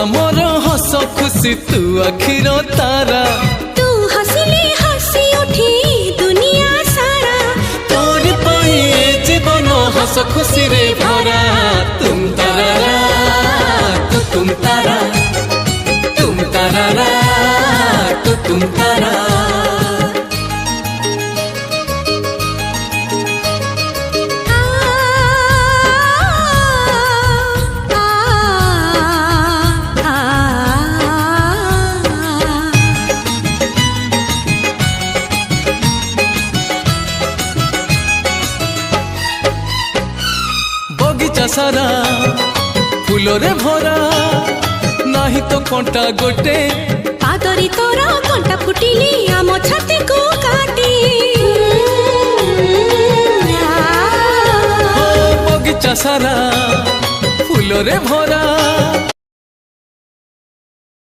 आमर हस खुशी तू आखिर तारा तू हसिले हसी उठी दुनिया सारा तोर पाई जीवन हस खुशी रे भरा तुम तारा तू तुम तारा तुम तारा तू तुम तारा बगीचा सारा फूलरे भरा नाही तो कंटा गोटे पादरी तोरा कंटा फुटिली आम छाती को काटी बगीचा सारा फूलरे भरा